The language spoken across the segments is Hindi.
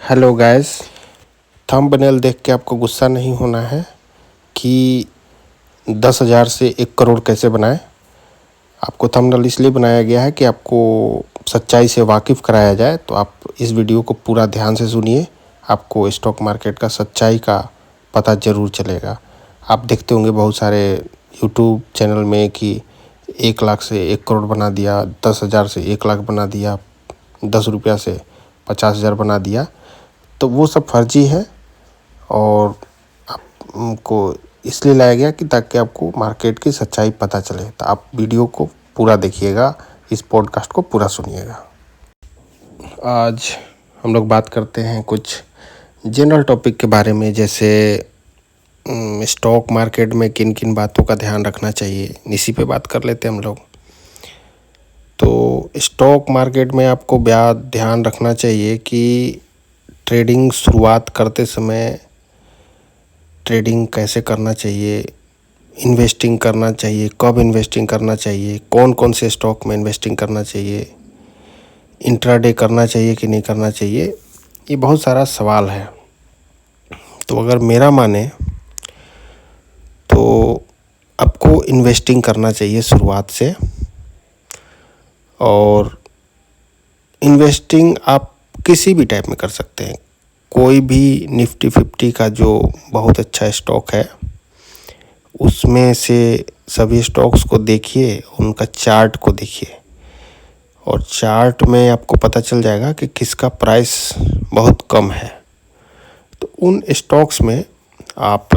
Hello guys. थंबनेल देख के आपको गुस्सा नहीं होना है कि 10,000 से 1 करोड़ कैसे बनाएं। आपको थंबनेल इसलिए बनाया गया है कि आपको सच्चाई से वाकिफ़ कराया जाए। तो आप इस वीडियो को पूरा ध्यान से सुनिए, आपको स्टॉक मार्केट का सच्चाई का पता ज़रूर चलेगा। आप देखते होंगे बहुत सारे यूट्यूब चैनल में कि 1 लाख से 1 करोड़ बना दिया, 10,000 से 1 लाख बना दिया, 10 रुपया से 50,000 बना दिया। तो वो सब फर्जी है और आपको इसलिए लाया गया कि ताकि आपको मार्केट की सच्चाई पता चले। तो आप वीडियो को पूरा देखिएगा, इस पॉडकास्ट को पूरा सुनिएगा। आज हम लोग बात करते हैं कुछ जनरल टॉपिक के बारे में, जैसे स्टॉक मार्केट में किन किन बातों का ध्यान रखना चाहिए, इसी पे बात कर लेते हैं हम लोग। तो स्टॉक मार्केट में आपको ध्यान रखना चाहिए कि ट्रेडिंग शुरुआत करते समय ट्रेडिंग कैसे करना चाहिए, इन्वेस्टिंग करना चाहिए, कब इन्वेस्टिंग करना चाहिए, कौन कौन से स्टॉक में इन्वेस्टिंग करना चाहिए, इंट्राडे करना चाहिए कि नहीं करना चाहिए, ये बहुत सारा सवाल है। तो अगर मेरा माने तो आपको इन्वेस्टिंग करना चाहिए शुरुआत से। और इन्वेस्टिंग आप किसी भी टाइप में कर सकते हैं। कोई भी निफ्टी 50 का जो बहुत अच्छा स्टॉक है उसमें से सभी स्टॉक्स को देखिए, उनका चार्ट को देखिए और चार्ट में आपको पता चल जाएगा कि किसका प्राइस बहुत कम है। तो उन स्टॉक्स में आप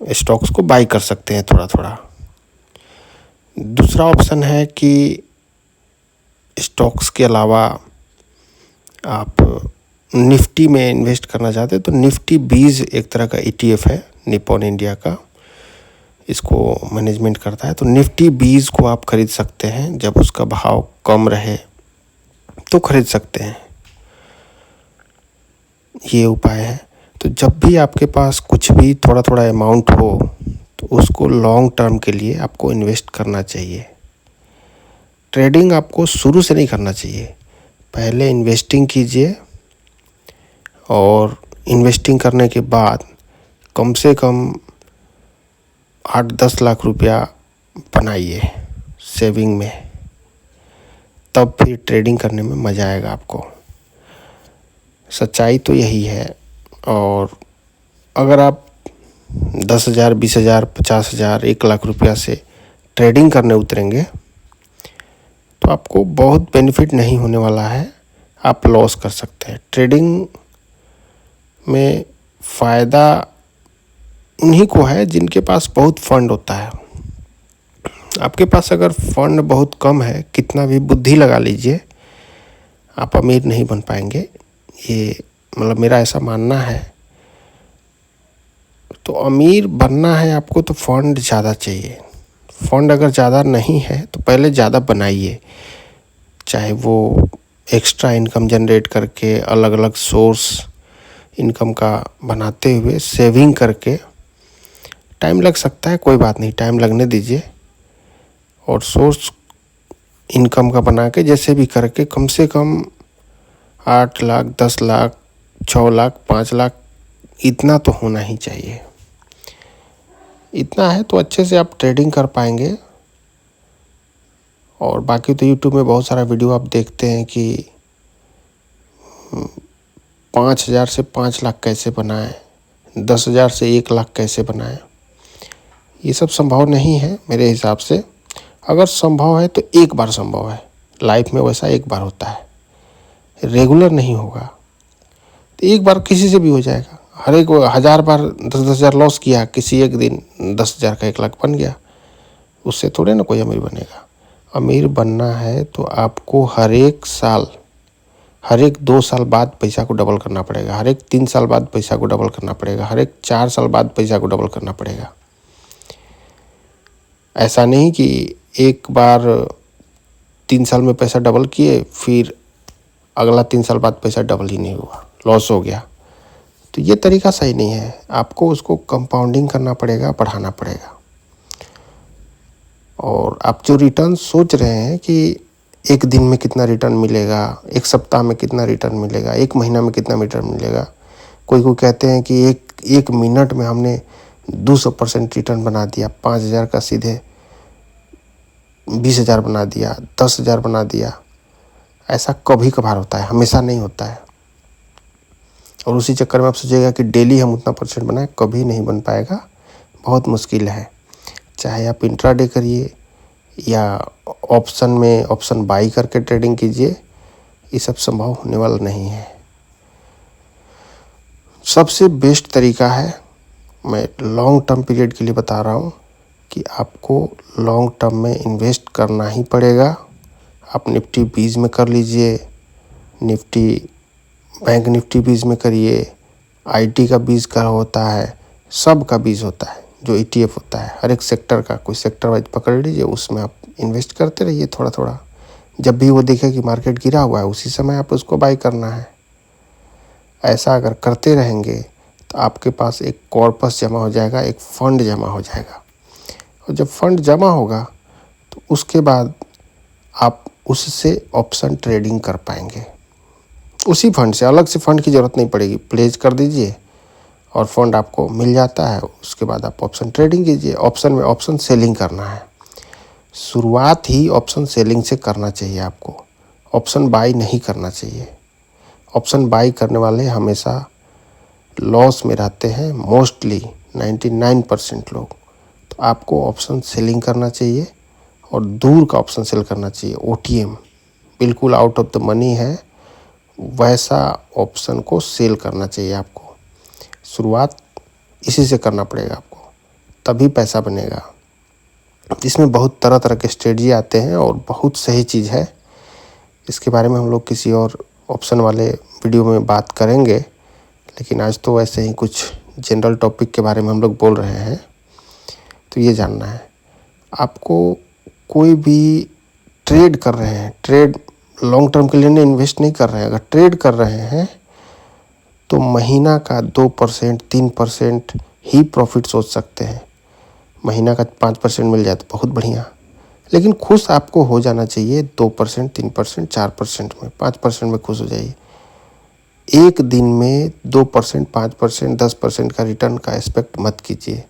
स्टॉक्स को बाई कर सकते हैं थोड़ा थोड़ा। दूसरा ऑप्शन है कि स्टॉक्स के अलावा आप निफ्टी में इन्वेस्ट करना चाहते हैं तो निफ्टी 20 एक तरह का ETF है, निप्पॉन इंडिया का, इसको मैनेजमेंट करता है। तो निफ्टी 20 को आप खरीद सकते हैं, जब उसका भाव कम रहे तो खरीद सकते हैं, ये उपाय है। तो जब भी आपके पास कुछ भी थोड़ा थोड़ा अमाउंट हो तो उसको लॉन्ग टर्म के लिए आपको इन्वेस्ट करना चाहिए। ट्रेडिंग आपको शुरू से नहीं करना चाहिए, पहले इन्वेस्टिंग कीजिए और इन्वेस्टिंग करने के बाद कम से कम 8-10 लाख रुपया बनाइए सेविंग में, तब फिर ट्रेडिंग करने में मज़ा आएगा आपको। सच्चाई तो यही है। और अगर आप 10,000, 20,000, 50,000, 1 लाख रुपया से ट्रेडिंग करने उतरेंगे तो आपको बहुत बेनिफिट नहीं होने वाला है, आप लॉस कर सकते हैं। ट्रेडिंग में फ़ायदा उन्हीं को है जिनके पास बहुत फंड होता है। आपके पास अगर फंड बहुत कम है, कितना भी बुद्धि लगा लीजिए, आप अमीर नहीं बन पाएंगे। ये मतलब मेरा ऐसा मानना है। तो अमीर बनना है आपको तो फंड ज़्यादा चाहिए। फंड अगर ज़्यादा नहीं है तो पहले ज़्यादा बनाइए, चाहे वो एक्स्ट्रा इनकम जनरेट करके अलग अलग सोर्स इनकम का बनाते हुए सेविंग करके। टाइम लग सकता है, कोई बात नहीं, टाइम लगने दीजिए। और सोर्स इनकम का बना के जैसे भी करके कम से कम 8 लाख, 10 लाख, 6 लाख, 5 लाख, इतना तो होना ही चाहिए। इतना है तो अच्छे से आप ट्रेडिंग कर पाएंगे। और बाकी तो यूट्यूब में बहुत सारा वीडियो आप देखते हैं कि 5,000 से 5 लाख कैसे बनाएं, 10,000 से 1 लाख कैसे बनाएं। ये सब संभव नहीं है मेरे हिसाब से। अगर संभव है तो एक बार संभव है, लाइफ में वैसा एक बार होता है, रेगुलर नहीं होगा। तो एक बार किसी से भी हो जाएगा। हर एक 1000 बार 10,000 लॉस किया, किसी एक दिन 10,000 का 1 लाख बन गया, उससे थोड़े ना कोई अमीर बनेगा। अमीर बनना है तो आपको हर एक साल, हर एक 2 साल बाद पैसा को डबल करना पड़ेगा, हर एक 3 साल बाद पैसा को डबल करना पड़ेगा, हर एक 4 साल बाद पैसा को डबल करना पड़ेगा। ऐसा नहीं कि एक बार 3 साल में पैसा डबल किए, फिर अगला 3 साल बाद पैसा डबल ही नहीं हुआ, लॉस हो गया। तो ये तरीका सही नहीं है। आपको उसको कंपाउंडिंग करना पड़ेगा, बढ़ाना पड़ेगा। और आप जो रिटर्न सोच रहे हैं कि एक दिन में कितना रिटर्न मिलेगा, एक सप्ताह में कितना रिटर्न मिलेगा, एक महीना में कितना रिटर्न मिलेगा। कोई को कहते हैं कि एक मिनट में हमने 200% रिटर्न बना दिया, 5,000 का सीधे 20,000 बना दिया, 10,000 बना दिया। ऐसा कभी कभार होता है, हमेशा नहीं होता है। और उसी चक्कर में आप सोचिएगा कि डेली हम उतना परसेंट बनाएं, कभी नहीं बन पाएगा, बहुत मुश्किल है। चाहे आप इंट्राडे करिए या ऑप्शन में ऑप्शन बाई करके ट्रेडिंग कीजिए, ये सब संभव होने वाला नहीं है। सबसे बेस्ट तरीका है, मैं लॉन्ग टर्म पीरियड के लिए बता रहा हूँ, कि आपको लॉन्ग टर्म में इन्वेस्ट करना ही पड़ेगा। आप निफ्टी 20 में कर लीजिए, बैंक निफ्टी 20 में करिए, आईटी का 20 का होता है, सब का 20 होता है जो ETF होता है, हर एक सेक्टर का कोई सेक्टर वाइज पकड़ लीजिए, उसमें आप इन्वेस्ट करते रहिए थोड़ा थोड़ा। जब भी वो देखे कि मार्केट गिरा हुआ है, उसी समय आप उसको बाई करना है। ऐसा अगर करते रहेंगे तो आपके पास एक कॉर्पस जमा हो जाएगा, एक फंड जमा हो जाएगा। और जब फंड जमा होगा तो उसके बाद आप उससे ऑप्शन ट्रेडिंग कर पाएंगे। उसी फंड से, अलग से फंड की ज़रूरत नहीं पड़ेगी, प्लेज कर दीजिए और फंड आपको मिल जाता है। उसके बाद आप ऑप्शन ट्रेडिंग कीजिए। ऑप्शन में ऑप्शन सेलिंग करना है, शुरुआत ही ऑप्शन सेलिंग से करना चाहिए आपको, ऑप्शन बाई नहीं करना चाहिए। ऑप्शन बाई करने वाले हमेशा लॉस में रहते हैं, मोस्टली 99% लोग। तो आपको ऑप्शन सेलिंग करना चाहिए और दूर का ऑप्शन सेल करना चाहिए। OTM बिल्कुल आउट ऑफ द मनी है, वैसा ऑप्शन को सेल करना चाहिए आपको। शुरुआत इसी से करना पड़ेगा आपको, तभी पैसा बनेगा। इसमें बहुत तरह तरह के स्ट्रेटजी आते हैं और बहुत सही चीज़ है। इसके बारे में हम लोग किसी और ऑप्शन वाले वीडियो में बात करेंगे, लेकिन आज तो वैसे ही कुछ जनरल टॉपिक के बारे में हम लोग बोल रहे हैं। तो ये जानना है आपको, कोई भी ट्रेड कर रहे हैं, ट्रेड लॉन्ग टर्म के लिए नहीं, इन्वेस्ट नहीं कर रहे हैं, अगर ट्रेड कर रहे हैं तो महीना का 2% 3% ही प्रॉफिट सोच सकते हैं। महीना का 5% मिल जाए तो बहुत बढ़िया, लेकिन खुश आपको हो जाना चाहिए 2% 3% 4% में, 5% में खुश हो जाइए। एक दिन में 2% 5% 10% का रिटर्न का एक्सपेक्ट मत कीजिए।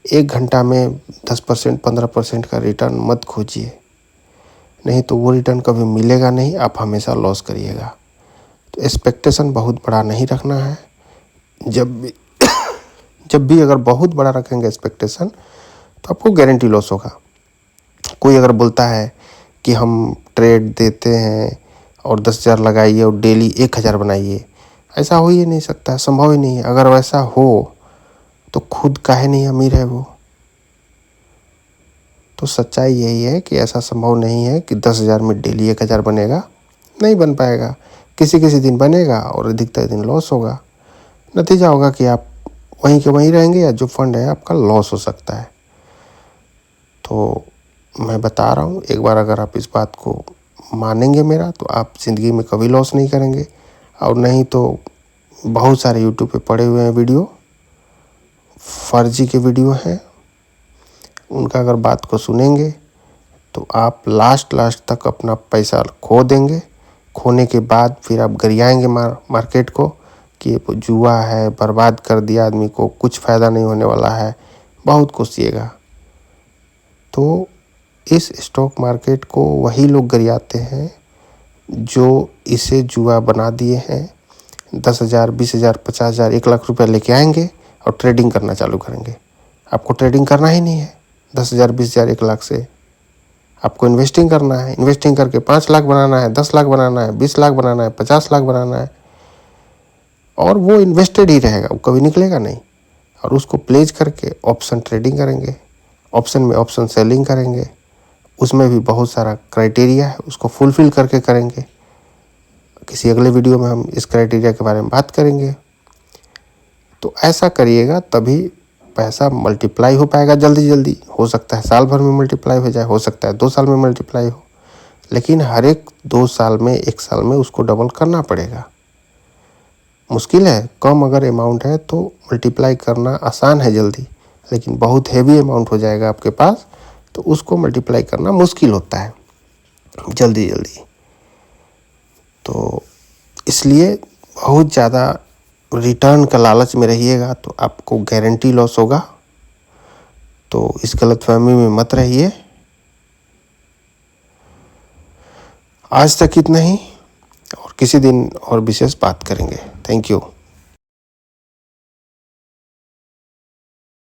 एक घंटा में 10% 15% का रिटर्न मत खोजिए, नहीं तो वो रिटर्न कभी मिलेगा नहीं, आप हमेशा लॉस करिएगा। तो एक्सपेक्टेशन बहुत बड़ा नहीं रखना है। जब भी अगर बहुत बड़ा रखेंगे एक्सपेक्टेशन तो आपको गारंटी लॉस होगा। कोई अगर बोलता है कि हम ट्रेड देते हैं और 10,000 लगाइए और डेली 1,000 बनाइए, ऐसा हो ही नहीं सकता, संभव ही नहीं है। अगर वैसा हो तो खुद काहे नहीं अमीर है वो। तो सच्चाई यही है कि ऐसा संभव नहीं है कि 10,000 में डेली 1,000 बनेगा, नहीं बन पाएगा। किसी किसी दिन बनेगा और अधिकतर दिन लॉस होगा। नतीजा होगा कि आप वहीं के वहीं रहेंगे या जो फंड है आपका लॉस हो सकता है। तो मैं बता रहा हूँ, एक बार अगर आप इस बात को मानेंगे मेरा, तो आप ज़िंदगी में कभी लॉस नहीं करेंगे। और नहीं तो बहुत सारे यूट्यूब पे पड़े हुए हैं वीडियो, फर्जी के वीडियो हैं, उनका अगर बात को सुनेंगे तो आप लास्ट तक अपना पैसा खो देंगे। खोने के बाद फिर आप गरियाएंगे मार्केट को कि ये जुआ है, बर्बाद कर दिया आदमी को, कुछ फ़ायदा नहीं होने वाला है, बहुत कोसिएगा। तो इस स्टॉक मार्केट को वही लोग गरियाते हैं जो इसे जुआ बना दिए हैं। 10,000 20,000 50,000 1,00,000 रुपया लेके आएंगे और ट्रेडिंग करना चालू करेंगे। आपको ट्रेडिंग करना ही नहीं है 10,000 20,000 1,00,000 से, आपको इन्वेस्टिंग करना है। इन्वेस्टिंग करके 5 लाख बनाना है, 10 लाख बनाना है, 20 लाख बनाना है, 50 लाख बनाना है, और वो इन्वेस्टेड ही रहेगा, वो कभी निकलेगा नहीं। और उसको प्लेज करके ऑप्शन ट्रेडिंग करेंगे, ऑप्शन में ऑप्शन सेलिंग करेंगे। उसमें भी बहुत सारा क्राइटेरिया है, उसको फुलफिल करके करेंगे। किसी अगले वीडियो में हम इस क्राइटेरिया के बारे में बात करेंगे। तो ऐसा करिएगा तभी पैसा मल्टीप्लाई हो पाएगा जल्दी। हो सकता है साल भर में मल्टीप्लाई हो जाए, हो सकता है 2 साल में मल्टीप्लाई हो, लेकिन हर एक 2 साल में 1 साल में उसको डबल करना पड़ेगा। मुश्किल है, कम अगर अमाउंट है तो मल्टीप्लाई करना आसान है जल्दी, लेकिन बहुत हेवी अमाउंट हो जाएगा आपके पास तो उसको मल्टीप्लाई करना मुश्किल होता है। जल्दी जल्दी। तो इसलिए बहुत ज़्यादा रिटर्न का लालच में रहिएगा तो आपको गारंटी लॉस होगा। तो इस गलतफहमी में मत रहिए। आज तक इतना ही, और किसी दिन और विशेष बात करेंगे। Thank you.